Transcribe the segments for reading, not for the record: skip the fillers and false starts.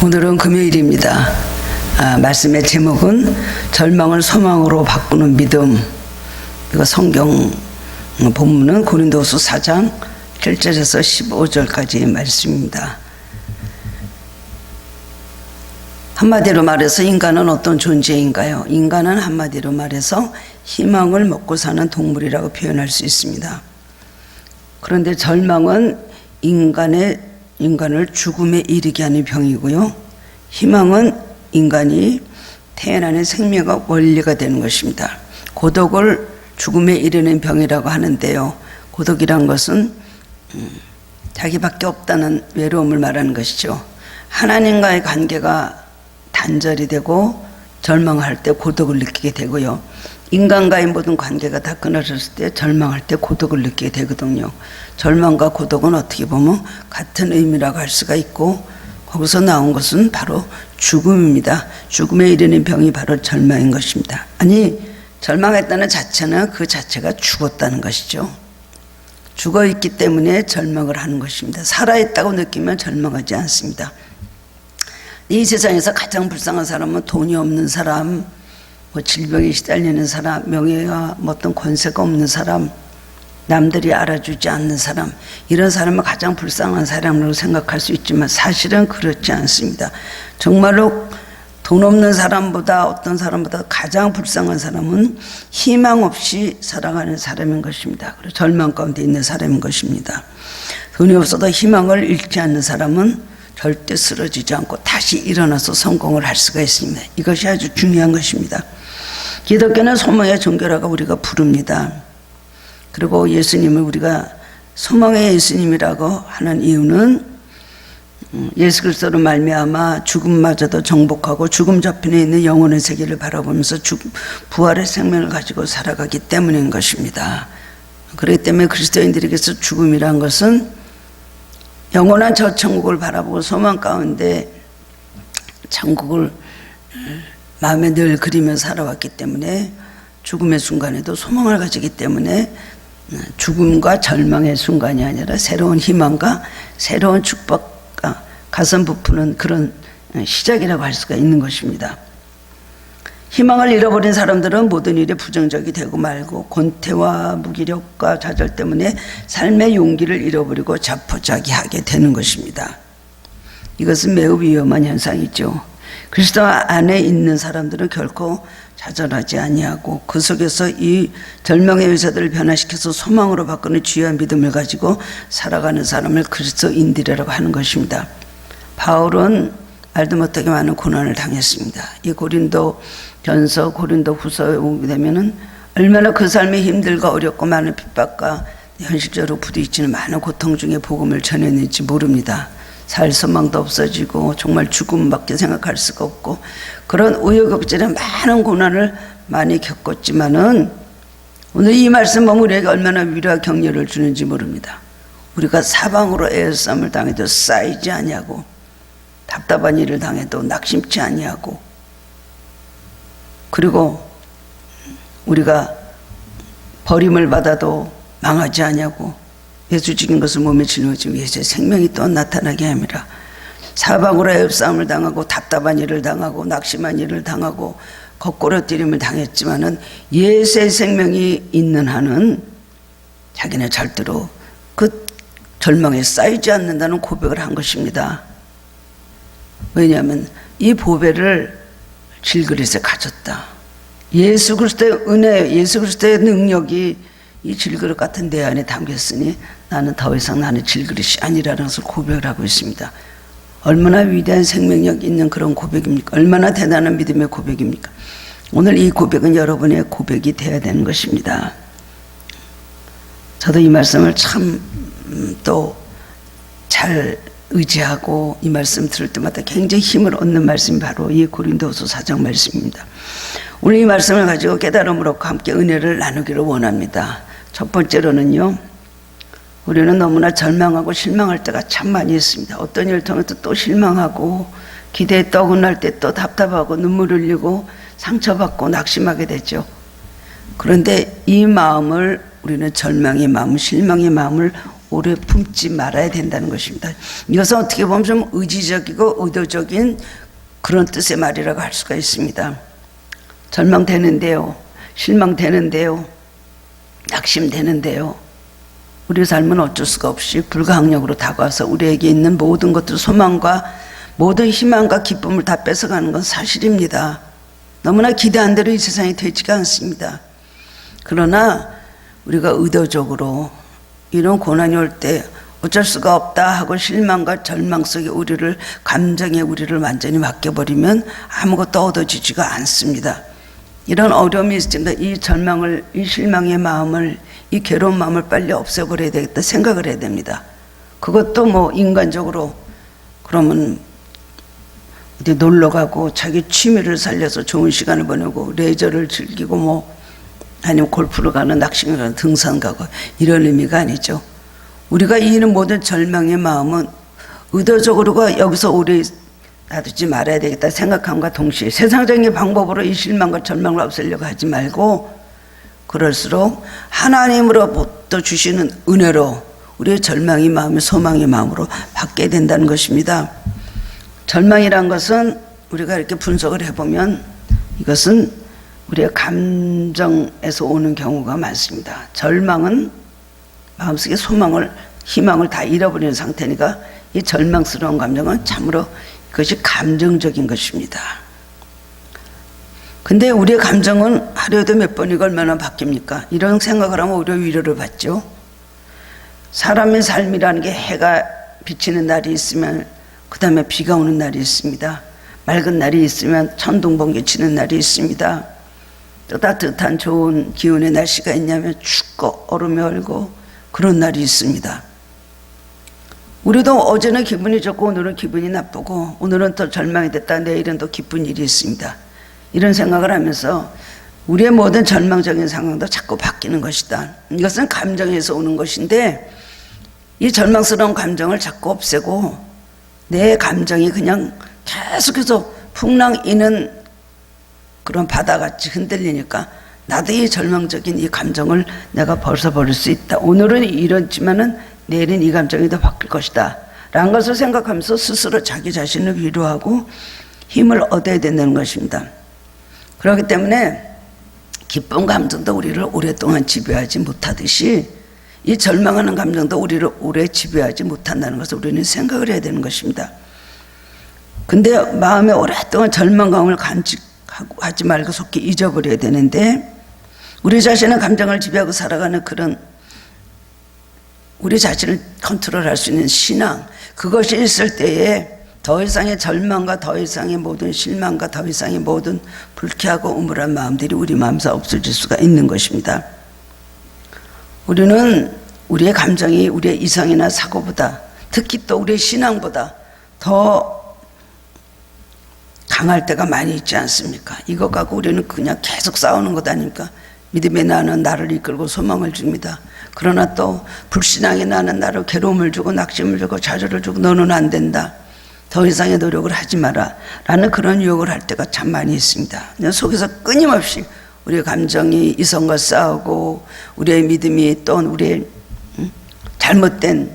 오늘은 금요일입니다. 말씀의 제목은 절망을 소망으로 바꾸는 믿음. 이거 성경 본문은 고린도후서 4장 1절에서 15절까지의 말씀입니다. 한마디로 말해서 인간은 어떤 존재인가요? 인간은 한마디로 말해서 희망을 먹고 사는 동물이라고 표현할 수 있습니다. 그런데 절망은 인간을 죽음에 이르게 하는 병이고요. 희망은 인간이 태어나는 생명과 원리가 되는 것입니다. 고독을 죽음에 이르는 병이라고 하는데요. 고독이란 것은 자기밖에 없다는 외로움을 말하는 것이죠. 하나님과의 관계가 단절이 되고 절망할 때 고독을 느끼게 되고요. 인간과의 모든 관계가 다 끊어졌을 때 절망할 때 고독을 느끼게 되거든요. 절망과 고독은 어떻게 보면 같은 의미라고 할 수가 있고, 거기서 나온 것은 바로 죽음입니다. 죽음에 이르는 병이 바로 절망인 것입니다. 아니, 절망했다는 자체는 그 자체가 죽었다는 것이죠. 죽어있기 때문에 절망을 하는 것입니다. 살아있다고 느끼면 절망하지 않습니다. 이 세상에서 가장 불쌍한 사람은 돈이 없는 사람, 질병에 시달리는 사람, 명예와 어떤 권세가 없는 사람, 남들이 알아주지 않는 사람, 이런 사람은 가장 불쌍한 사람으로 생각할 수 있지만 사실은 그렇지 않습니다. 정말로 돈 없는 사람보다, 어떤 사람보다 가장 불쌍한 사람은 희망 없이 살아가는 사람인 것입니다. 그리고 절망 가운데 있는 사람인 것입니다. 돈이 없어도 희망을 잃지 않는 사람은 절대 쓰러지지 않고 다시 일어나서 성공을 할 수가 있습니다. 이것이 아주 중요한 것입니다. 기독교는 소망의 종교라고 우리가 부릅니다. 그리고 예수님을 우리가 소망의 예수님이라고 하는 이유는 예수 그리스도로 말미암아 죽음마저도 정복하고 죽음 저편에 있는 영혼의 세계를 바라보면서 부활의 생명을 가지고 살아가기 때문인 것입니다. 그렇기 때문에 그리스도인들에게서 죽음이란 것은 영원한 저 천국을 바라보고 소망 가운데 천국을 마음에 늘 그리며 살아왔기 때문에 죽음의 순간에도 소망을 가지기 때문에 죽음과 절망의 순간이 아니라 새로운 희망과 새로운 축복과 가슴 부푸는 그런 시작이라고 할 수가 있는 것입니다. 희망을 잃어버린 사람들은 모든 일에 부정적이 되고 말고 권태와 무기력과 좌절 때문에 삶의 용기를 잃어버리고 자포자기하게 되는 것입니다. 이것은 매우 위험한 현상이죠. 그리스도 안에 있는 사람들은 결코 좌절하지 아니하고 그 속에서 이 절망의 의사들을 변화시켜서 소망으로 바꾸는 주요한 믿음을 가지고 살아가는 사람을 그리스도인들이라고 하는 것입니다. 바울은 말도 못하게 많은 고난을 당했습니다. 이 고린도 전서, 고린도 후서에 오게 되면은 얼마나 그 삶이 힘들고 어렵고 많은 핍박과 현실적으로 부딪히는 많은 고통 중에 복음을 전했는지 모릅니다. 살 소망도 없어지고 정말 죽음밖에 생각할 수가 없고 그런 우여곡절에 많은 고난을 많이 겪었지만은 오늘 이 말씀은 우리에게 얼마나 위로와 격려를 주는지 모릅니다. 우리가 사방으로 애워싸움을 당해도 쌓이지 아니하고 답답한 일을 당해도 낙심치 아니하고 그리고 우리가 버림을 받아도 망하지 아니하고 예수 죽인 것을 몸에 짊어지면 예수의 생명이 또 나타나게 함이라. 사방으로 애업싸움을 당하고 답답한 일을 당하고 낙심한 일을 당하고 거꾸로뜨림을 당했지만은 예수의 생명이 있는 한은 자기는 절대로 그 절망에 쌓이지 않는다는 고백을 한 것입니다. 왜냐하면 이 보배를 질그릇에 가졌다. 예수 그리스도의 은혜, 예수 그리스도의 능력이 이 질그릇 같은 내 안에 담겼으니 나는 더 이상 나는 질그릇이 아니라는 것을 고백을 하고 있습니다. 얼마나 위대한 생명력 있는 그런 고백입니까? 얼마나 대단한 믿음의 고백입니까? 오늘 이 고백은 여러분의 고백이 되어야 되는 것입니다. 저도 이 말씀을 참 또 잘 의지하고 이 말씀 들을 때마다 굉장히 힘을 얻는 말씀이 바로 이 고린도후서 4장 말씀입니다. 오늘 이 말씀을 가지고 깨달음을 얻고 함께 은혜를 나누기를 원합니다. 첫 번째로는요, 우리는 너무나 절망하고 실망할 때가 참 많이 있습니다. 어떤 일을 통해서 또 실망하고 기대에 떠어날 때 또 답답하고 눈물 흘리고 상처받고 낙심하게 되죠. 그런데 이 마음을 우리는 절망의 마음, 실망의 마음을 오래 품지 말아야 된다는 것입니다. 이것은 어떻게 보면 좀 의지적이고 의도적인 그런 뜻의 말이라고 할 수가 있습니다. 절망되는데요, 실망되는데요, 낙심되는데요, 우리 삶은 어쩔 수가 없이 불가항력으로 다가와서 우리에게 있는 모든 것들, 소망과 모든 희망과 기쁨을 다 뺏어가는 건 사실입니다. 너무나 기대한 대로 이 세상이 되지가 않습니다. 그러나 우리가 의도적으로 이런 고난이 올 때 어쩔 수가 없다 하고 실망과 절망 속에 우리를, 감정에 우리를 완전히 맡겨버리면 아무것도 얻어지지가 않습니다. 이런 어려움이 있습니다. 이 절망을, 이 실망의 마음을, 이 괴로운 마음을 빨리 없애버려야 되겠다 생각을 해야 됩니다. 그것도 뭐 인간적으로 그러면 어디 놀러 가고 자기 취미를 살려서 좋은 시간을 보내고 레저를 즐기고 뭐 아니면 골프를 가는, 낚시를 가는, 등산 가고 이런 의미가 아니죠. 우리가 이는 모든 절망의 마음은 의도적으로가 여기서 오래 놔두지 말아야 되겠다 생각함과 동시에 세상적인 방법으로 이 실망과 절망을 없애려고 하지 말고, 그럴수록 하나님으로부터 주시는 은혜로 우리의 절망의 마음이 소망의 마음으로 바뀌게 된다는 것입니다. 절망이란 것은 우리가 이렇게 분석을 해보면 이것은 우리의 감정에서 오는 경우가 많습니다. 절망은 마음속에 소망을, 희망을 다 잃어버리는 상태니까 이 절망스러운 감정은 참으로 그것이 감정적인 것입니다. 근데 우리의 감정은 하루에도 몇 번이고 얼마나 바뀝니까? 이런 생각을 하면 오히려 위로를 받죠. 사람의 삶이라는 게 해가 비치는 날이 있으면 그 다음에 비가 오는 날이 있습니다. 맑은 날이 있으면 천둥번개 치는 날이 있습니다. 또 따뜻한 좋은 기온의 날씨가 있냐면 춥고 얼음이 얼고 그런 날이 있습니다. 우리도 어제는 기분이 좋고 오늘은 기분이 나쁘고, 오늘은 또 절망이 됐다 내일은 또 기쁜 일이 있습니다. 이런 생각을 하면서 우리의 모든 절망적인 상황도 자꾸 바뀌는 것이다. 이것은 감정에서 오는 것인데 이 절망스러운 감정을 자꾸 없애고 내 감정이 그냥 계속해서 풍랑이는 그런 바다같이 흔들리니까 나도 이 절망적인 이 감정을 내가 벗어버릴 수 있다. 오늘은 이렇지만은 내일은 이 감정이 더 바뀔 것이다 라는 것을 생각하면서 스스로 자기 자신을 위로하고 힘을 얻어야 된다는 것입니다. 그렇기 때문에 기쁜 감정도 우리를 오랫동안 지배하지 못하듯이 이 절망하는 감정도 우리를 오래 지배하지 못한다는 것을 우리는 생각을 해야 되는 것입니다. 근데 마음에 오랫동안 절망감을 간직하지 말고 속히 잊어버려야 되는데, 우리 자신의 감정을 지배하고 살아가는 그런 우리 자신을 컨트롤할 수 있는 신앙, 그것이 있을 때에 더 이상의 절망과 더 이상의 모든 실망과 더 이상의 모든 불쾌하고 우물한 마음들이 우리 마음에서 없어질 수가 있는 것입니다. 우리는 우리의 감정이 우리의 이성이나 사고보다, 특히 또 우리의 신앙보다 더 강할 때가 많이 있지 않습니까? 이것 갖고 우리는 그냥 계속 싸우는 것 아닙니까? 믿음의 나는 나를 이끌고 소망을 줍니다. 그러나 또 불신앙의 나는 나를 괴로움을 주고 낙심을 주고 좌절을 주고 너는 안 된다, 더 이상의 노력을 하지 마라 라는 그런 유혹을 할 때가 참 많이 있습니다. 속에서 끊임없이 우리의 감정이 이성과 싸우고 우리의 믿음이 또 우리의 잘못된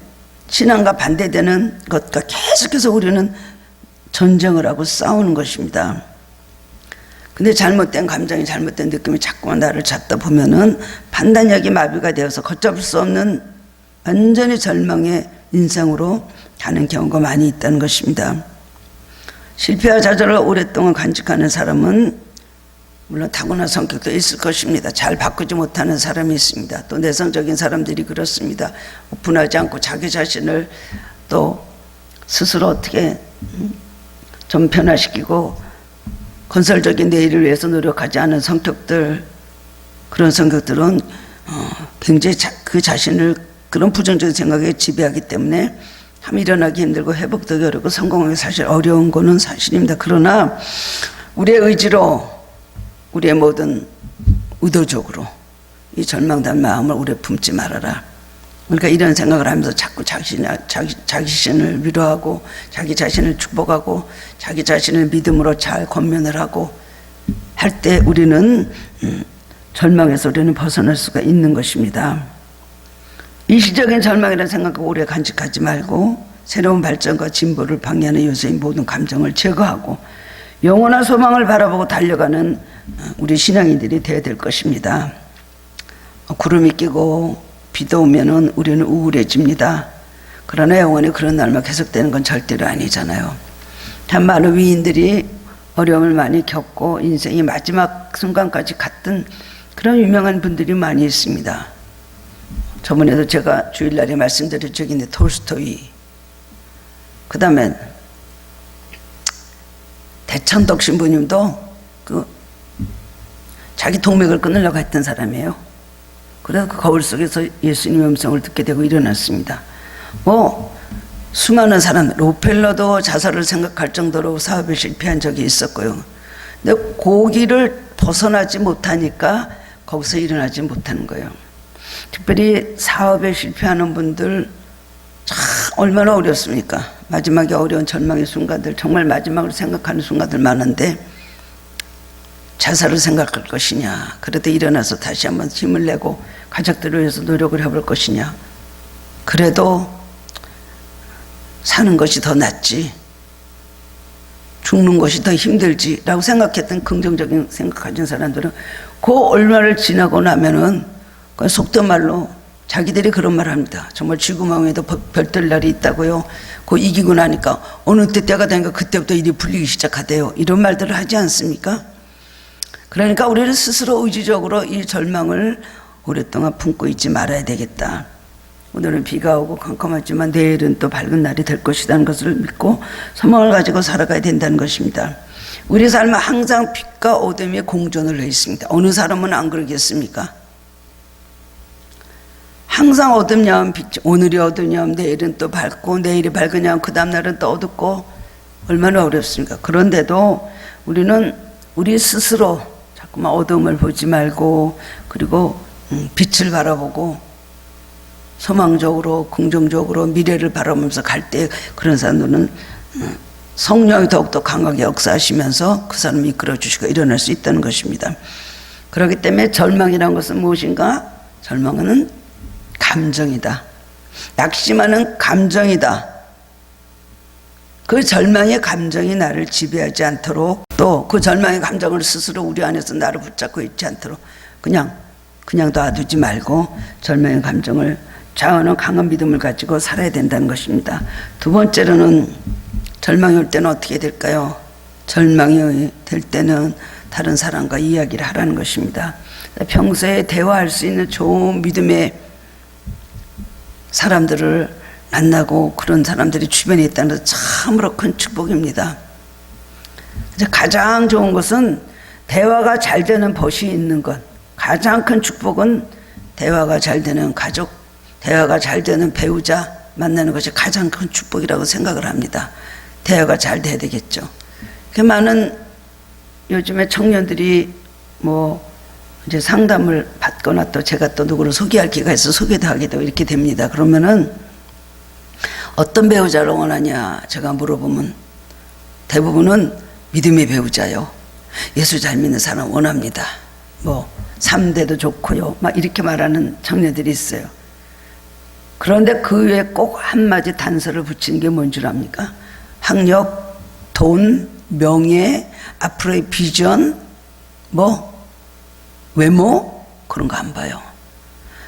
신앙과 반대되는 것과 계속해서 우리는 전쟁을 하고 싸우는 것입니다. 근데 잘못된 감정이, 잘못된 느낌이 자꾸만 나를 잡다 보면은 판단력이 마비가 되어서 걷잡을 수 없는 완전히 절망의 인생으로 가는 경우가 많이 있다는 것입니다. 실패와 좌절을 오랫동안 간직하는 사람은 물론 타고난 성격도 있을 것입니다. 잘 바꾸지 못하는 사람이 있습니다. 또 내성적인 사람들이 그렇습니다. 오픈하지 않고 자기 자신을 또 스스로 어떻게 좀 변화시키고 건설적인 내일을 위해서 노력하지 않은 성격들, 그런 성격들은 굉장히 그 자신을 그런 부정적인 생각에 지배하기 때문에 참 일어나기 힘들고 회복도 어렵고 성공하기 사실 어려운 거는 사실입니다. 그러나 우리의 의지로, 우리의 모든 의도적으로 이 절망된 마음을 오래 품지 말아라. 그러니까 이런 생각을 하면서 자꾸 자기 자신을 위로하고 자기 자신을 축복하고 자기 자신을 믿음으로 잘 권면을 하고 할 때 우리는 절망에서 우리는 벗어날 수가 있는 것입니다. 일시적인 절망이라 생각하고 오래 간직하지 말고 새로운 발전과 진보를 방해하는 요소인 모든 감정을 제거하고 영원한 소망을 바라보고 달려가는 우리 신앙인들이 되어야 될 것입니다. 구름이 끼고 비도 오면은 우리는 우울해집니다. 그러나 영원히 그런 날만 계속되는 건 절대로 아니잖아요. 참 많은 위인들이 어려움을 많이 겪고 인생의 마지막 순간까지 갔던 그런 유명한 분들이 많이 있습니다. 저번에도 제가 주일날에 말씀드린 적이 있는데 톨스토이, 그 다음에 대천덕 신부님도 자기 동맥을 끊으려고 했던 사람이에요. 그래서 그 거울 속에서 예수님의 음성을 듣게 되고 일어났습니다. 수많은 사람, 로펠러도 자살을 생각할 정도로 사업에 실패한 적이 있었고요. 근데 고기를 벗어나지 못하니까 거기서 일어나지 못하는 거예요. 특별히 사업에 실패하는 분들 참 얼마나 어렵습니까? 마지막에 어려운 절망의 순간들, 정말 마지막으로 생각하는 순간들 많은데 자살을 생각할 것이냐, 그래도 일어나서 다시 한번 힘을 내고 가족들을 위해서 노력을 해볼 것이냐, 그래도 사는 것이 더 낫지 죽는 것이 더 힘들지 라고 생각했던 긍정적인 생각 가진 사람들은 그 얼마를 지나고 나면은 속된 말로 자기들이 그런 말을 합니다. 정말 쥐구멍에도 별들 날이 있다고요. 그거 이기고 나니까 어느 때가 되니까 그때부터 일이 풀리기 시작하대요. 이런 말들을 하지 않습니까? 그러니까 우리는 스스로 의지적으로 이 절망을 오랫동안 품고 있지 말아야 되겠다. 오늘은 비가 오고 컴컴하지만 내일은 또 밝은 날이 될 것이라는 것을 믿고 소망을 가지고 살아가야 된다는 것입니다. 우리 삶은 항상 빛과 어둠의 공존을 해 있습니다. 어느 사람은 안 그러겠습니까? 항상 어둡냐면 빛, 오늘이 어두냐면 내일은 또 밝고, 내일이 밝으냐면 그 다음날은 또 어둡고, 얼마나 어렵습니까? 그런데도 우리는 우리 스스로 자꾸만 어둠을 보지 말고, 그리고 빛을 바라보고 소망적으로 긍정적으로 미래를 바라보면서 갈 때 그런 사람들은 성령이 더욱더 강하게 역사하시면서 그 사람을 이끌어 주시고 일어날 수 있다는 것입니다. 그렇기 때문에 절망이라는 것은 무엇인가? 절망은 감정이다. 낙심하는 감정이다. 그 절망의 감정이 나를 지배하지 않도록, 또 그 절망의 감정을 스스로 우리 안에서 나를 붙잡고 있지 않도록 그냥 놔두지 말고 절망의 감정을 좌우하는 강한 믿음을 가지고 살아야 된다는 것입니다. 두 번째로는 절망이 올 때는 어떻게 될까요? 절망이 될 때는 다른 사람과 이야기를 하라는 것입니다. 평소에 대화할 수 있는 좋은 믿음의 사람들을 만나고 그런 사람들이 주변에 있다는 것은 참으로 큰 축복입니다. 가장 좋은 것은 대화가 잘 되는 벗이 있는 것. 가장 큰 축복은 대화가 잘 되는 가족, 대화가 잘 되는 배우자 만나는 것이 가장 큰 축복이라고 생각을 합니다. 대화가 잘 돼야 되겠죠. 많은 요즘에 청년들이 이제 상담을 받거나 또 제가 또 누구를 소개할 기회가 있어서 소개도 하게 되고 이렇게 됩니다. 그러면은 어떤 배우자를 원하냐 제가 물어보면 대부분은 믿음의 배우자요. 예수 잘 믿는 사람 원합니다. 3대도 좋고요. 막 이렇게 말하는 청년들이 있어요. 그런데 그 위에 꼭 한마디 단서를 붙이는 게 뭔 줄 압니까? 학력, 돈, 명예, 앞으로의 비전, 외모? 그런 거 안 봐요.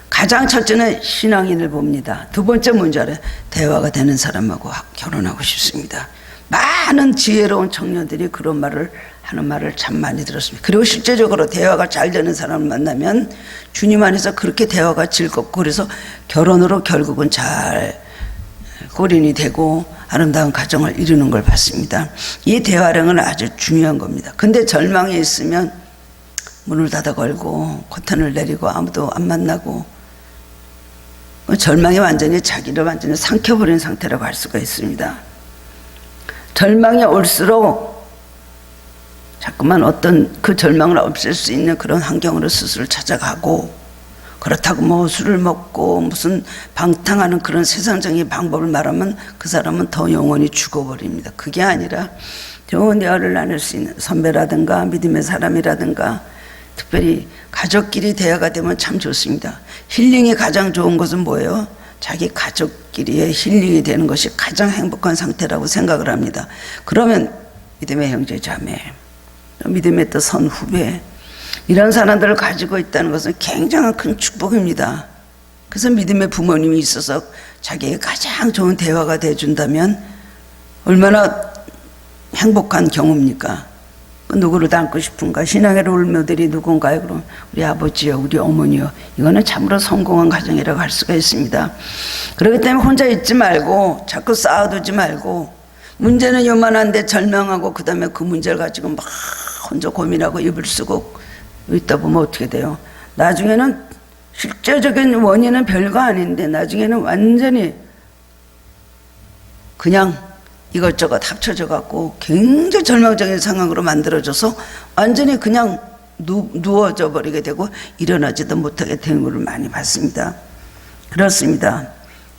가장 첫째는 신앙인을 봅니다. 두 번째 뭔지 알아요? 대화가 되는 사람하고 결혼하고 싶습니다. 많은 지혜로운 청년들이 그런 말을 하는 말을 참 많이 들었습니다. 그리고 실제적으로 대화가 잘 되는 사람을 만나면 주님 안에서 그렇게 대화가 즐겁고 그래서 결혼으로 결국은 잘 골인이 되고 아름다운 가정을 이루는 걸 봤습니다. 이 대화량은 아주 중요한 겁니다. 근데 절망에 있으면 문을 닫아 걸고 커튼을 내리고 아무도 안 만나고 절망이 완전히 자기를 완전히 삼켜버린 상태라고 할 수가 있습니다. 절망이 올수록 자꾸만 어떤 그 절망을 없앨 수 있는 그런 환경으로 스스로 찾아가고, 그렇다고 술을 먹고 무슨 방탕하는 그런 세상적인 방법을 말하면 그 사람은 더 영원히 죽어버립니다. 그게 아니라 좋은 대화를 나눌 수 있는 선배라든가 믿음의 사람이라든가 특별히 가족끼리 대화가 되면 참 좋습니다. 힐링이 가장 좋은 것은 뭐예요? 자기 가족끼리의 힐링이 되는 것이 가장 행복한 상태라고 생각을 합니다. 그러면 믿음의 형제 자매, 믿음의 또 선후배, 이런 사람들을 가지고 있다는 것은 굉장한 큰 축복입니다. 그래서 믿음의 부모님이 있어서 자기의 가장 좋은 대화가 돼준다면 얼마나 행복한 경우입니까? 누구를 닮고 싶은가? 신앙의 롤모델이 누군가요? 그럼 우리 아버지요, 우리 어머니요. 이거는 참으로 성공한 가정이라고 할 수가 있습니다. 그렇기 때문에 혼자 있지 말고 자꾸 쌓아두지 말고, 문제는 요만한데 절망하고 그 다음에 그 문제를 가지고 막 혼자 고민하고 입을 쓰고 있다 보면 어떻게 돼요? 나중에는 실제적인 원인은 별거 아닌데 나중에는 완전히 그냥 이것저것 합쳐져 갖고 굉장히 절망적인 상황으로 만들어져서 완전히 그냥 누워져 버리게 되고 일어나지도 못하게 되는 걸 많이 봤습니다. 그렇습니다.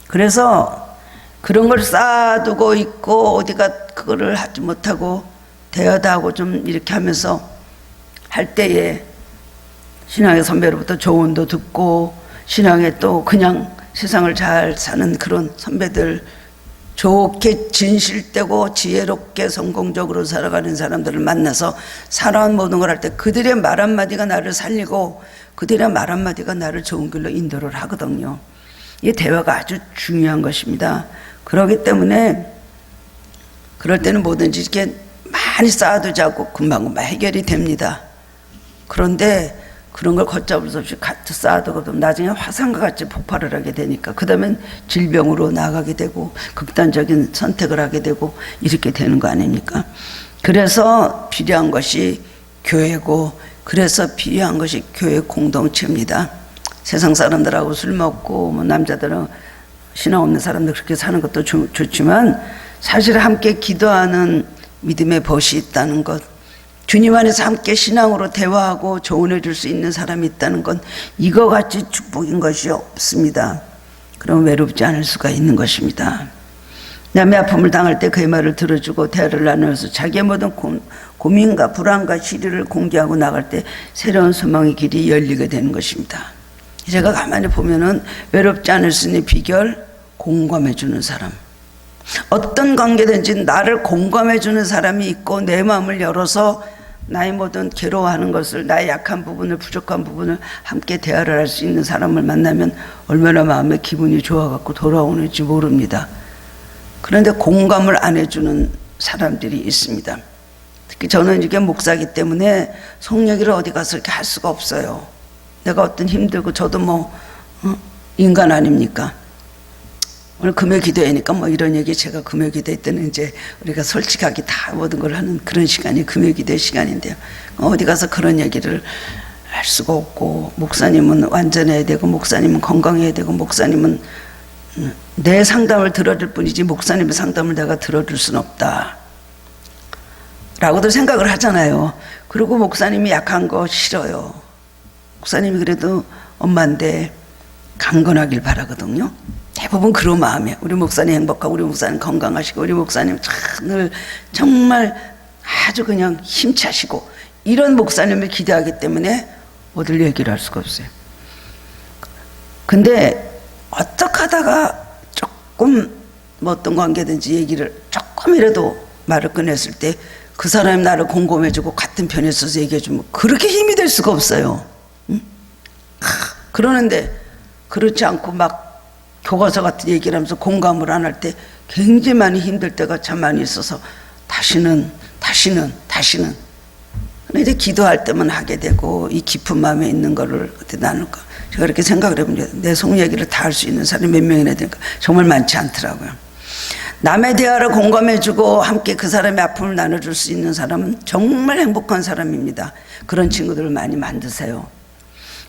그래서 그런 걸 쌓아두고 있고 어디가 그거를 하지 못하고 대화도 하고 좀 이렇게 하면서 할 때에 신앙의 선배로부터 조언도 듣고 신앙에 또 그냥 세상을 잘 사는 그런 선배들, 좋게 진실되고 지혜롭게 성공적으로 살아가는 사람들을 만나서 살아온 모든 걸 할 때 그들의 말 한마디가 나를 살리고 그들의 말 한마디가 나를 좋은 길로 인도를 하거든요. 이 대화가 아주 중요한 것입니다. 그렇기 때문에 그럴 때는 뭐든지 이렇게 많이 쌓아두지 않고 금방금방 해결이 됩니다. 그런데 그런 걸 걷잡을 수 없이 같이 쌓아두고 나중에 화산과 같이 폭발을 하게 되니까 그 다음엔 질병으로 나가게 되고 극단적인 선택을 하게 되고 이렇게 되는 거 아닙니까? 그래서 필요한 것이 교회고, 그래서 필요한 것이 교회 공동체입니다. 세상 사람들하고 술 먹고 뭐 남자들은 신앙 없는 사람들 그렇게 사는 것도 좋지만 사실 함께 기도하는 믿음의 벗이 있다는 것, 주님 안에서 함께 신앙으로 대화하고 조언해 줄 수 있는 사람이 있다는 건 이거 같이 축복인 것이 없습니다. 그럼 외롭지 않을 수가 있는 것입니다. 남의 아픔을 당할 때 그의 말을 들어주고 대화를 나누어서 자기의 모든 고민과 불안과 시리를 공개하고 나갈 때 새로운 소망의 길이 열리게 되는 것입니다. 제가 가만히 보면은 외롭지 않을 수 있는 비결, 공감해 주는 사람. 어떤 관계든지 나를 공감해 주는 사람이 있고 내 마음을 열어서 나의 모든 괴로워하는 것을, 나의 약한 부분을, 부족한 부분을 함께 대화를 할 수 있는 사람을 만나면 얼마나 마음의 기분이 좋아갖고 돌아오는지 모릅니다. 그런데 공감을 안 해주는 사람들이 있습니다. 특히 저는 이게 목사이기 때문에 속 얘기를 어디 가서 이렇게 할 수가 없어요. 내가 어떤 힘들고 저도 뭐 인간 아닙니까? 오늘 금요 기도회니까 뭐 이런 얘기, 제가 금요 기도회 때는 이제 우리가 솔직하게 다 모든 걸 하는 그런 시간이 금요 기도회 시간인데요. 어디 가서 그런 얘기를 할 수가 없고, 목사님은 완전해야 되고 목사님은 건강해야 되고 목사님은 내 상담을 들어줄 뿐이지 목사님의 상담을 내가 들어줄 수는 없다 라고도 생각을 하잖아요. 그리고 목사님이 약한 거 싫어요. 목사님이 그래도 엄마인데 강건하길 바라거든요. 대부분 그런 마음이에요. 우리 목사님 행복하고 우리 목사님 건강하시고 우리 목사님 늘 정말 아주 그냥 힘차시고 이런 목사님을 기대하기 때문에 어딜 얘기를 할 수가 없어요. 근데 어떻게 하다가 조금 뭐 어떤 관계든지 얘기를 조금이라도 말을 꺼냈을 때 그 사람이 나를 공감해주고 같은 편에 서서 얘기해주면 그렇게 힘이 될 수가 없어요. 응? 그러는데 그렇지 않고 막 교과서 같은 얘기를 하면서 공감을 안 할 때 굉장히 많이 힘들 때가 참 많이 있어서 다시는 근데 이제 기도할 때만 하게 되고 이 깊은 마음에 있는 거를 그때 나눌까, 제가 그렇게 생각을 해보니까 내 속 얘기를 다 할 수 있는 사람이 몇 명이나 되니까 정말 많지 않더라고요. 남의 대화를 공감해주고 함께 그 사람의 아픔을 나눠줄 수 있는 사람은 정말 행복한 사람입니다. 그런 친구들을 많이 만드세요.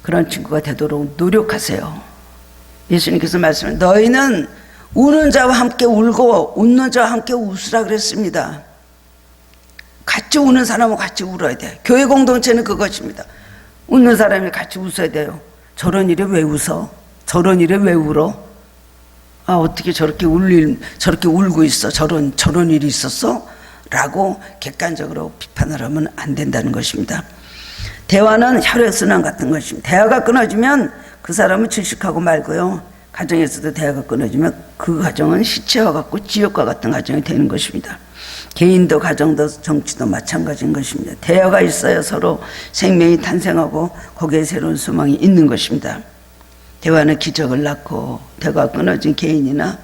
그런 친구가 되도록 노력하세요. 예수님께서 말씀해, 너희는 우는 자와 함께 울고 웃는 자와 함께 웃으라 그랬습니다. 같이 우는 사람은 같이 울어야 돼요. 교회 공동체는 그것입니다. 웃는 사람이 같이 웃어야 돼요. 저런 일에 왜 웃어? 저런 일에 왜 울어? 아, 어떻게 저렇게 울고 있어? 저런 일이 있었어? 라고 객관적으로 비판을 하면 안 된다는 것입니다. 대화는 혈액순환 같은 것입니다. 대화가 끊어지면 그 사람은 질식하고 말고요. 가정에서도 대화가 끊어지면 그 가정은 시체와 같고 지옥과 같은 가정이 되는 것입니다. 개인도 가정도 정치도 마찬가지인 것입니다. 대화가 있어야 서로 생명이 탄생하고 거기에 새로운 소망이 있는 것입니다. 대화는 기적을 낳고 대화가 끊어진 개인이나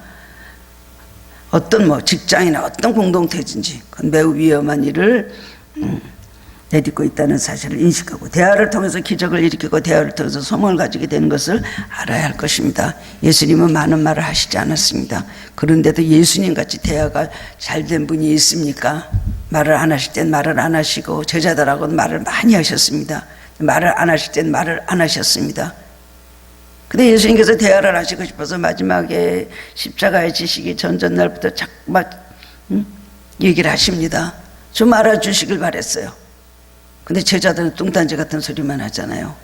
어떤 직장이나 어떤 공동체든지 그건 매우 위험한 일을 내딛고 있다는 사실을 인식하고 대화를 통해서 기적을 일으키고 대화를 통해서 소망을 가지게 되는 것을 알아야 할 것입니다. 예수님은 많은 말을 하시지 않았습니다. 그런데도 예수님같이 대화가 잘된 분이 있습니까? 말을 안 하실 땐 말을 안 하시고 제자들하고는 말을 많이 하셨습니다. 말을 안 하실 땐 말을 안 하셨습니다. 근데 예수님께서 대화를 하시고 싶어서 마지막에 십자가에 지시기 전날부터 자꾸 얘기를 하십니다. 좀 알아주시길 바랬어요. 근데 제자들은 뚱딴지 같은 소리만 하잖아요.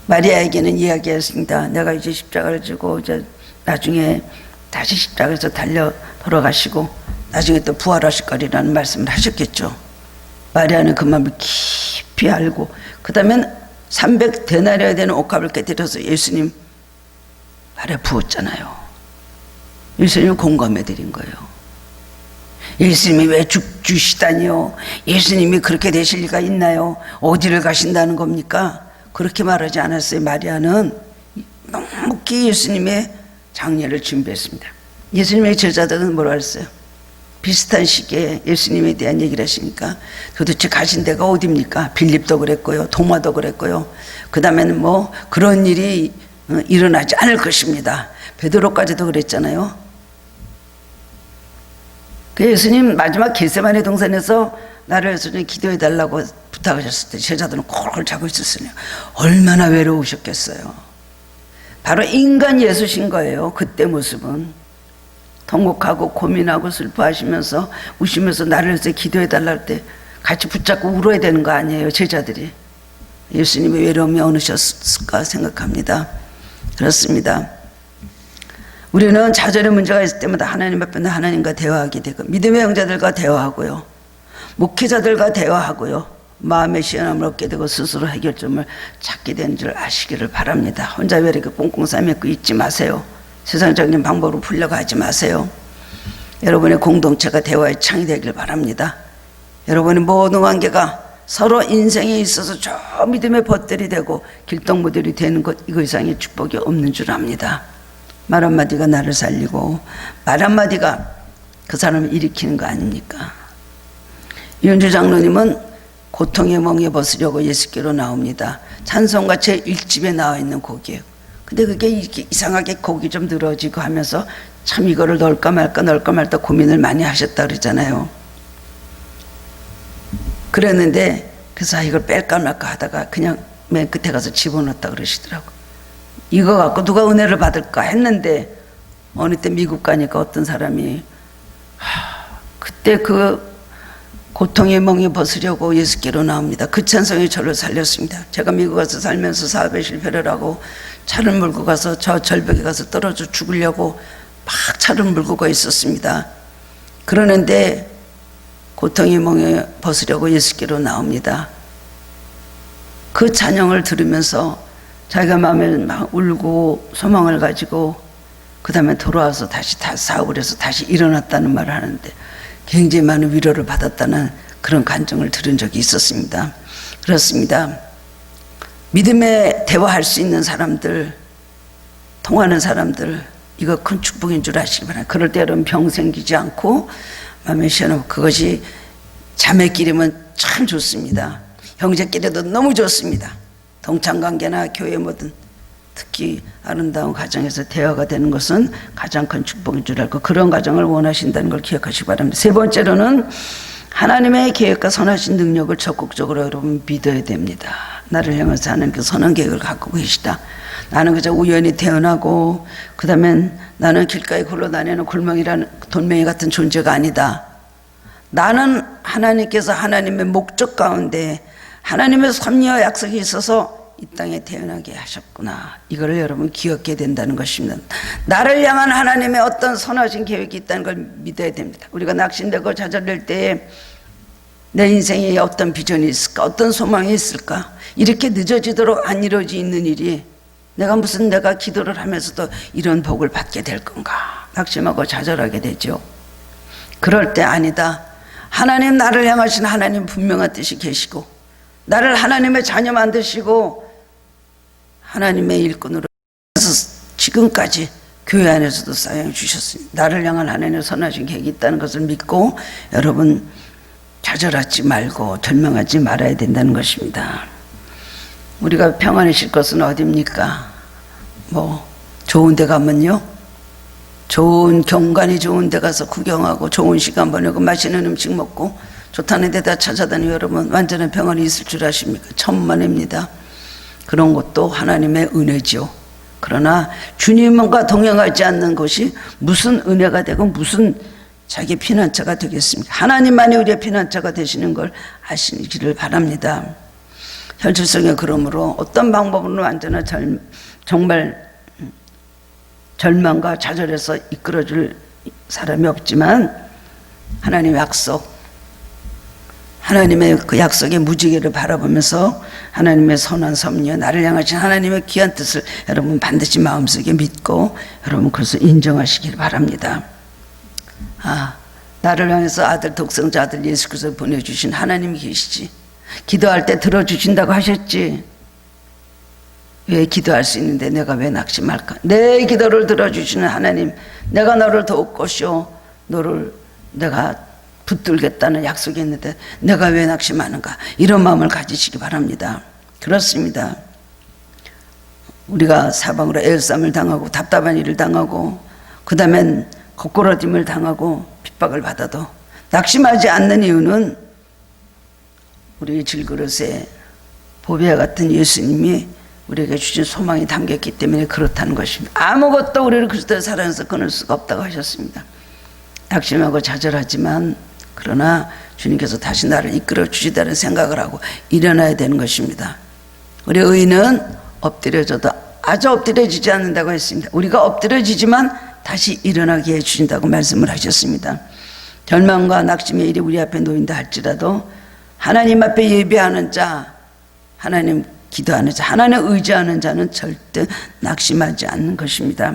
마리아에게는 이야기했습니다. 내가 이제 십자가를 지고 이제 나중에 다시 십자가에서 달려 돌아가시고 나중에 또 부활하실 거리라는 말씀을 하셨겠죠. 마리아는 그 마음을 깊이 알고 그 다음엔 300데나리아야 되는 옥합을 깨뜨려서 예수님 발에 부었잖아요. 예수님은 공감해 드린 거예요. 예수님이 왜 죽주시다니요? 예수님이 그렇게 되실 리가 있나요? 어디를 가신다는 겁니까? 그렇게 말하지 않았어요. 마리아는 묵묵히 예수님의 장례를 준비했습니다. 예수님의 제자들은 뭐라 했어요? 비슷한 시기에 예수님에 대한 얘기를 하시니까 도대체 가신 데가 어디입니까? 빌립도 그랬고요. 도마도 그랬고요. 그 다음에는 그런 일이 일어나지 않을 것입니다. 베드로까지도 그랬잖아요. 그 예수님 마지막 겟세마네 동산에서 나를 위해서 좀 기도해 달라고 부탁하셨을 때 제자들은 콜콜 자고 있었어요. 얼마나 외로우셨겠어요. 바로 인간 예수신 거예요. 그때 모습은 통곡하고 고민하고 슬퍼하시면서 우시면서 나를 위해서 기도해 달라 할 때 같이 붙잡고 울어야 되는 거 아니에요. 제자들이. 예수님의 외로움이 어느셨을까 생각합니다. 그렇습니다. 우리는 좌절의 문제가 있을 때마다 하나님 앞에 하나님과 대화하게 되고 믿음의 형제들과 대화하고요. 목회자들과 대화하고요. 마음의 시원함을 얻게 되고 스스로 해결점을 찾게 되는 줄 아시기를 바랍니다. 혼자 왜 이렇게 꽁꽁 싸매고 있지 마세요. 세상적인 방법으로 풀려고 하지 마세요. 여러분의 공동체가 대화의 창이 되길 바랍니다. 여러분의 모든 관계가 서로 인생에 있어서 저 믿음의 벗들이 되고 길동무들이 되는 것 이거 이상의 축복이 없는 줄 압니다. 말 한마디가 나를 살리고 말 한마디가 그 사람을 일으키는 거 아닙니까? 윤주 장로님은 고통의 멍에 벗으려고 예수께로 나옵니다. 찬송가 제1집에 나와 있는 곡이에요. 근데 그게 이렇게 이상하게 곡이 좀 늘어지고 하면서 참 이거를 넣을까 말까 고민을 많이 하셨다 그러잖아요. 그랬는데 그래서 이걸 뺄까 말까 하다가 그냥 맨 끝에 가서 집어넣었다 그러시더라고요. 이거 갖고 누가 은혜를 받을까 했는데 어느 때 미국 가니까 어떤 사람이 그때 그 고통의 멍에 벗으려고 예수께로 나옵니다. 그 찬송이 저를 살렸습니다. 제가 미국 가서 살면서 사업에 실패를 하고 차를 몰고 가서 저 절벽에 가서 떨어져 죽으려고 막 차를 몰고 가 있었습니다. 그러는데 고통의 멍에 벗으려고 예수께로 나옵니다. 그 찬양을 들으면서 자기가 마음에 막 울고 소망을 가지고 그 다음에 돌아와서 다시 사업을 해서 다시 일어났다는 말을 하는데 굉장히 많은 위로를 받았다는 그런 간증을 들은 적이 있었습니다. 그렇습니다. 믿음에 대화할 수 있는 사람들, 통하는 사람들, 이거 큰 축복인 줄 아시기 바랍니다. 그럴 때 여러분 병 생기지 않고 마음에 시원하고 그것이 자매끼리면 참 좋습니다. 형제끼리도 너무 좋습니다. 동창관계나 교회 뭐든 특히 아름다운 가정에서 대화가 되는 것은 가장 큰 축복인 줄 알고 그런 가정을 원하신다는 걸 기억하시기 바랍니다. 세 번째로는 하나님의 계획과 선하신 능력을 적극적으로 여러분 믿어야 됩니다. 나를 향해서 하나님께 선한 계획을 갖고 계시다. 나는 그저 우연히 태어나고 그 다음엔 나는 길가에 굴러다니는 골망이라는 돌멩이 같은 존재가 아니다. 나는 하나님께서 하나님의 목적 가운데 하나님의 섭리와 약속이 있어서 이 땅에 태어나게 하셨구나. 이거를 여러분 기억해야 된다는 것입니다. 나를 향한 하나님의 어떤 선하신 계획이 있다는 걸 믿어야 됩니다. 우리가 낙심되고 좌절될 때에 내 인생에 어떤 비전이 있을까? 어떤 소망이 있을까? 이렇게 늦어지도록 안 이루어지는 일이 내가 기도를 하면서도 이런 복을 받게 될 건가? 낙심하고 좌절하게 되죠. 그럴 때 아니다. 하나님, 나를 향하신 하나님 분명한 뜻이 계시고 나를 하나님의 자녀 만드시고 하나님의 일꾼으로 해서 지금까지 교회 안에서도 사용해 주셨습니다. 나를 향한 하나님의 선하신 계획이 있다는 것을 믿고 여러분 좌절하지 말고 절망하지 말아야 된다는 것입니다. 우리가 평안해질 것은 어디입니까? 좋은 데 가면요, 좋은 경관이 좋은 데 가서 구경하고 좋은 시간 보내고 맛있는 음식 먹고 좋다는 데다 찾아다니면 여러분 완전한 평안이 있을 줄 아십니까? 천만입니다. 그런 것도 하나님의 은혜죠. 그러나 주님과 동행하지 않는 것이 무슨 은혜가 되고 무슨 자기 피난처가 되겠습니까? 하나님만이 우리의 피난처가 되시는 걸 아시기를 바랍니다. 현실성에 그러므로 어떤 방법으로 완전한 정말 절망과 좌절에서 이끌어줄 사람이 없지만 하나님의 약속, 하나님의 그 약속의 무지개를 바라보면서 하나님의 선한 섭리와 나를 향하신 하나님의 귀한 뜻을 여러분 반드시 마음속에 믿고 여러분 그것을 인정하시길 바랍니다. 나를 향해서 독생자 아들 예수 그리스도를 보내주신 하나님이 계시지. 기도할 때 들어주신다고 하셨지. 왜 기도할 수 있는데 내가 왜 낙심할까? 내 기도를 들어주시는 하나님, 내가 너를 도울 것이요 너를 내가 붙들겠다는 약속이 있는데 내가 왜 낙심하는가? 이런 마음을 가지시기 바랍니다. 그렇습니다. 우리가 사방으로 애울쌈을 당하고 답답한 일을 당하고 그 다음엔 거꾸러짐을 당하고 핍박을 받아도 낙심하지 않는 이유는 우리 질그릇에 보배와 같은 예수님이 우리에게 주신 소망이 담겼기 때문에 그렇다는 것입니다. 아무것도 우리를 그리스도의 사랑에서 끊을 수가 없다고 하셨습니다. 낙심하고 좌절하지만 그러나 주님께서 다시 나를 이끌어 주시다는 생각을 하고 일어나야 되는 것입니다. 우리 의인은 엎드려져도 아주 엎드려지지 않는다고 했습니다. 우리가 엎드려지지만 다시 일어나게 해주신다고 말씀을 하셨습니다. 절망과 낙심의 일이 우리 앞에 놓인다 할지라도 하나님 앞에 예배하는 자, 하나님 기도하는 자, 하나님 의지하는 자는 절대 낙심하지 않는 것입니다.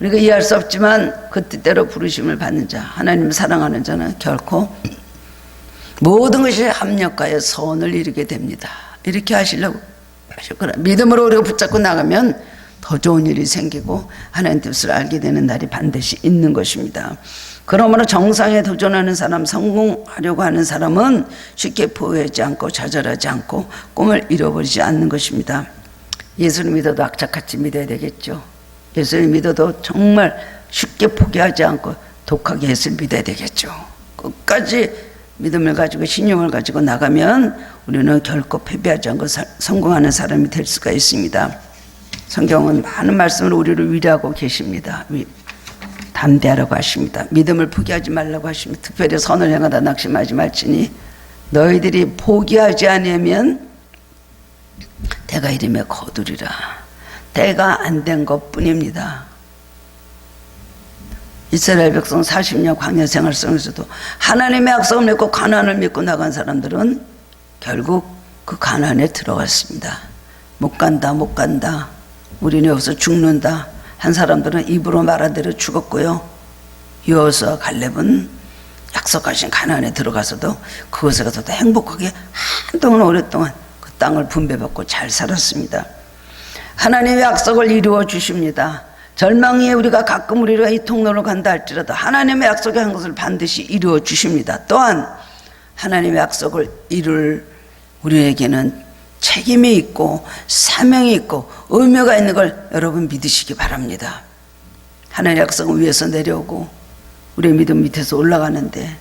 우리가 이해할 수 없지만 그 뜻대로 부르심을 받는 자, 하나님을 사랑하는 자는 결코 모든 것이 합력하여 선을 이루게 됩니다. 이렇게 하시려고 하셨구나. 믿음으로 우리가 붙잡고 나가면 더 좋은 일이 생기고 하나님 뜻을 알게 되는 날이 반드시 있는 것입니다. 그러므로 정상에 도전하는 사람, 성공하려고 하는 사람은 쉽게 포기하지 않고 좌절하지 않고 꿈을 잃어버리지 않는 것입니다. 예수를 믿어도 악착같이 믿어야 되겠죠. 예수를 믿어도 정말 쉽게 포기하지 않고 독하게 예수를 믿어야 되겠죠. 끝까지 믿음을 가지고 신용을 가지고 나가면 우리는 결코 패배하지 않고 성공하는 사람이 될 수가 있습니다. 성경은 많은 말씀으로 우리를 위로하고 계십니다. 담대하라고 하십니다. 믿음을 포기하지 말라고 하십니다. 특별히 선을 행하다 낙심하지 말지니 너희들이 포기하지 않으면 때가 이르매 거두리라. 때가 안 된 것뿐입니다. 이스라엘 백성 40년 광야 생활 속에서도 하나님의 약속을 믿고 가나안을 믿고 나간 사람들은 결국 그 가나안에 들어갔습니다. 못 간다, 못 간다. 우리는 여기서 죽는다. 한 사람들은 입으로 말한 대로 죽었고요. 여호수아와 갈렙은 약속하신 가나안에 들어가서도 그곳에 가서도 행복하게 한동안 오랫동안 그 땅을 분배받고 잘 살았습니다. 하나님의 약속을 이루어 주십니다. 절망에 우리가 가끔 우리가 이 통로로 간다 할지라도 하나님의 약속의 한 것을 반드시 이루어 주십니다. 또한 하나님의 약속을 이룰 우리에게는 책임이 있고 사명이 있고 의무가 있는 걸 여러분 믿으시기 바랍니다. 하나님의 약속은 위에서 내려오고 우리의 믿음 밑에서 올라가는데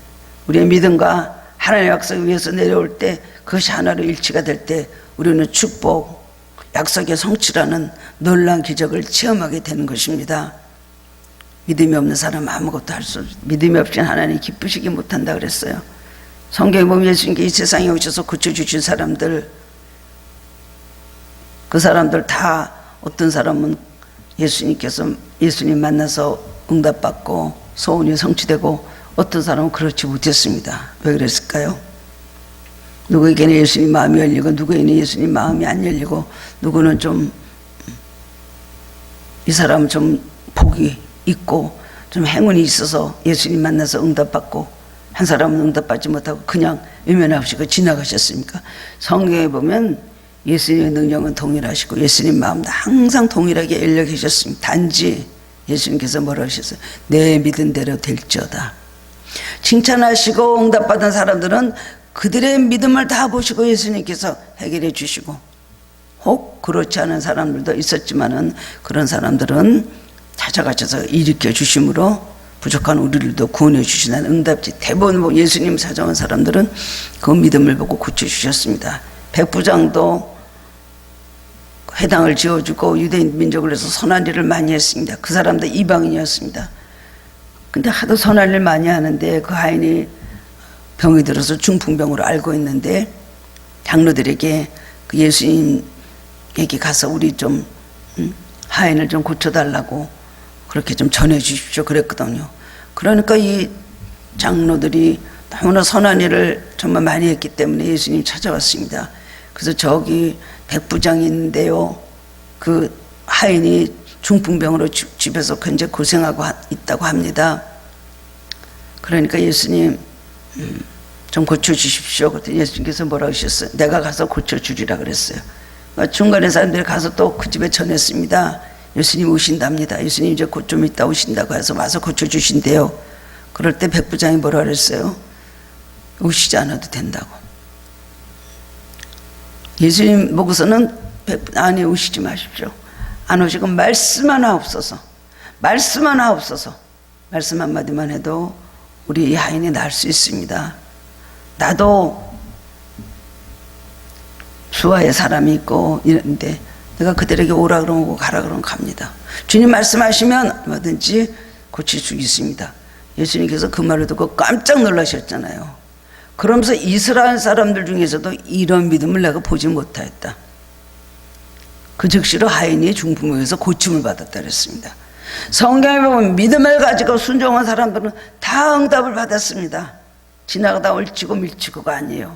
우리의 믿음과 하나님의 약속이 위에서 내려올 때 그것이 하나로 일치가 될 때 우리는 축복, 약속의 성취라는 놀라운 기적을 체험하게 되는 것입니다. 믿음이 없는 사람은 아무것도 할 수 없어요. 믿음이 없이는 하나님 기쁘시기 못한다 그랬어요. 성경에 보면 예수님께 이 세상에 오셔서 고쳐주신 사람들, 그 사람들 다 어떤 사람은 예수님 만나서 응답받고 소원이 성취되고 어떤 사람은 그렇지 못했습니다. 왜 그랬을까요? 누구에게는 예수님 마음이 열리고 누구에게는 예수님 마음이 안 열리고 누구는 좀 이 사람은 좀 복이 있고 좀 행운이 있어서 예수님 만나서 응답받고 한 사람은 응답받지 못하고 그냥 외면하시고 지나가셨습니까? 성경에 보면 예수님의 능력은 동일하시고 예수님 마음도 항상 동일하게 열려 계셨습니다. 단지 예수님께서 뭐라고 하셨어요? 내 믿은 대로 될지어다. 칭찬하시고 응답받은 사람들은 그들의 믿음을 다 보시고 예수님께서 해결해 주시고 혹 그렇지 않은 사람들도 있었지만은 그런 사람들은 찾아가셔서 일으켜 주심으로 부족한 우리들도 구원해 주시는 응답지. 대부분 예수님 찾아온 사람들은 그 믿음을 보고 고쳐주셨습니다. 백부장도 회당을 지어주고 유대인 민족을 해서 선한 일을 많이 했습니다. 그 사람도 이방인이었습니다. 근데 하도 선한 일 많이 하는데 그 하인이 병이 들어서 중풍병으로 알고 있는데 장로들에게 그 예수님에게 가서 우리 좀 하인을 좀 고쳐달라고 그렇게 좀 전해 주십시오 그랬거든요. 그러니까 이 장로들이 너무나 선한 일을 정말 많이 했기 때문에 예수님 찾아왔습니다. 그래서 저기 백부장이 있는데요, 그 하인이 중풍병으로 집에서 굉장히 고생하고 있다고 합니다. 그러니까 예수님 좀 고쳐주십시오. 그랬더니 예수님께서 뭐라고 하셨어요? 내가 가서 고쳐주리라 그랬어요. 중간에 사람들이 가서 또 그 집에 전했습니다. 예수님 오신답니다. 예수님 이제 곧 좀 있다 오신다고 해서 와서 고쳐주신대요. 그럴 때 백부장이 뭐라 그랬어요? 오시지 않아도 된다고. 예수님 보고서는 아니 오시지 마십시오. 안 오시고 말씀 하나 없어서 말씀 하나 없어서 말씀 한마디만 해도 우리 이 하인이 날 수 있습니다. 나도 수하의 사람이 있고 이런데 내가 그들에게 오라 그러면 오고 가라 그러면 갑니다. 주님 말씀하시면 뭐든지 고쳐주겠습니다. 예수님께서 그 말을 듣고 깜짝 놀라셨잖아요. 그러면서 이스라엘 사람들 중에서도 이런 믿음을 내가 보지 못하였다. 그 즉시로 하인이 중풍병에서 고침을 받았다 그랬습니다. 성경에 보면 믿음을 가지고 순종한 사람들은 다 응답을 받았습니다. 지나가다 옳치고 밀치고가 아니에요.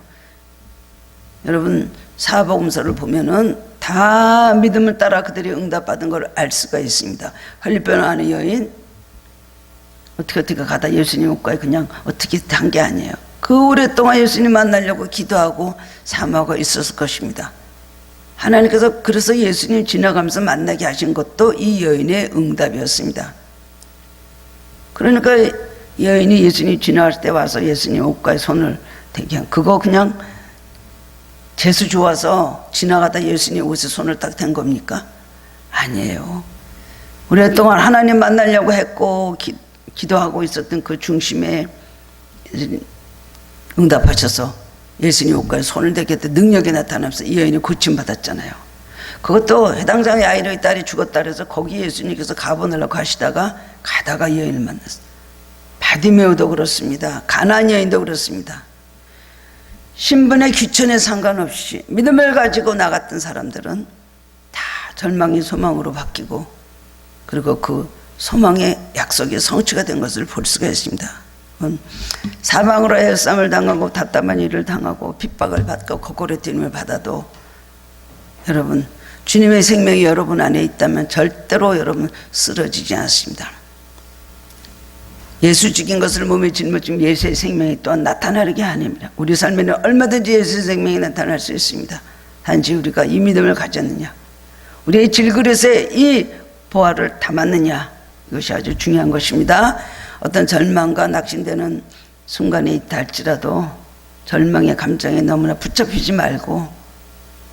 여러분 사복음서를 보면은 다 믿음을 따라 그들이 응답받은 걸 알 수가 있습니다. 할리뼈 아는 여인 어떻게 가다 예수님 옷가에 그냥 어떻게 한 게 아니에요. 그 오랫동안 예수님 만나려고 기도하고 사모하고 있었을 것입니다. 하나님께서 그래서 예수님 지나가면서 만나게 하신 것도 이 여인의 응답이었습니다. 그러니까 여인이 예수님 지나갈 때 와서 예수님 옷가에 손을 대게 한 그거 그냥 재수 좋아서 지나가다 예수님 옷에 손을 딱 댄 겁니까? 아니에요. 오랫동안 하나님 만나려고 했고 기도하고 있었던 그 중심에 응답하셔서 예수님 옷가에 손을 대게 때 능력이 나타나면서 이 여인이 고침받았잖아요. 그것도 해당장의 아이의 딸이 죽었다 그래서 거기 예수님께서 가보내려고 하시다가 가다가 이 여인을 만났어요. 바디메오도 그렇습니다. 가나안 여인도 그렇습니다. 신분의 귀천에 상관없이 믿음을 가지고 나갔던 사람들은 다 절망이 소망으로 바뀌고 그리고 그 소망의 약속이 성취가 된 것을 볼 수가 있습니다. 사방으로 애쌈을 당하고 답답한 일을 당하고 핍박을 받고 거꾸로 뛰임을 받아도 여러분 주님의 생명이 여러분 안에 있다면 절대로 여러분 쓰러지지 않습니다. 예수 죽인 것을 몸에 짊어진 예수의 생명이 또한 나타나는 게 아닙니다. 우리 삶에는 얼마든지 예수의 생명이 나타날 수 있습니다. 단지 우리가 이 믿음을 가졌느냐, 우리의 질그릇에 이 보화를 담았느냐, 이것이 아주 중요한 것입니다. 어떤 절망과 낙심되는 순간에 있다 할지라도 절망의 감정에 너무나 붙잡히지 말고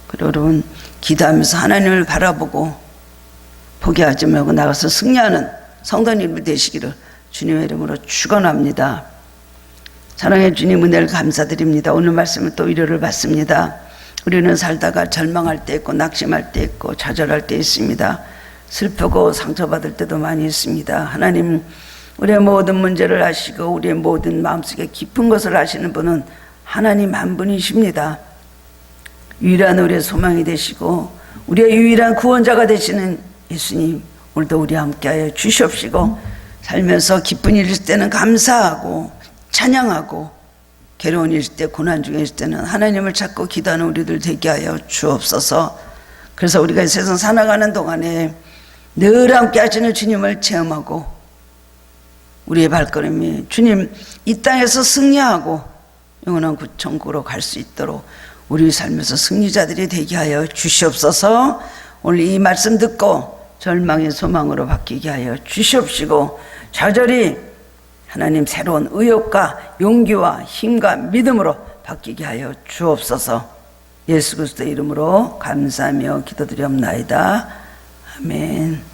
그리고 여러분 기도하면서 하나님을 바라보고 포기하지 말고 나가서 승리하는 성도님이 되시기를 주님의 이름으로 축원합니다. 사랑해 주님 은혜를 감사드립니다. 오늘 말씀은 또 위로를 받습니다. 우리는 살다가 절망할 때 있고 낙심할 때 있고 좌절할 때 있습니다. 슬프고 상처받을 때도 많이 있습니다. 하나님 우리의 모든 문제를 아시고 우리의 모든 마음속에 깊은 것을 아시는 분은 하나님 한 분이십니다. 유일한 우리의 소망이 되시고 우리의 유일한 구원자가 되시는 예수님, 오늘도 우리와 함께하여 주시옵시고 살면서 기쁜 일일 때는 감사하고 찬양하고 괴로운 일 때, 고난 중에 있을 때는 하나님을 찾고 기도하는 우리들 되게 하여 주옵소서. 그래서 우리가 이 세상 살아가는 동안에 늘 함께 하시는 주님을 체험하고 우리의 발걸음이 주님 이 땅에서 승리하고 영원한 천국으로 갈 수 있도록 우리 삶에서 승리자들이 되게 하여 주시옵소서. 오늘 이 말씀 듣고 절망의 소망으로 바뀌게 하여 주시옵시고 저절히 하나님 새로운 의욕과 용기와 힘과 믿음으로 바뀌게 하여 주옵소서. 예수 그리스도의 이름으로 감사하며 기도드리옵나이다. 아멘.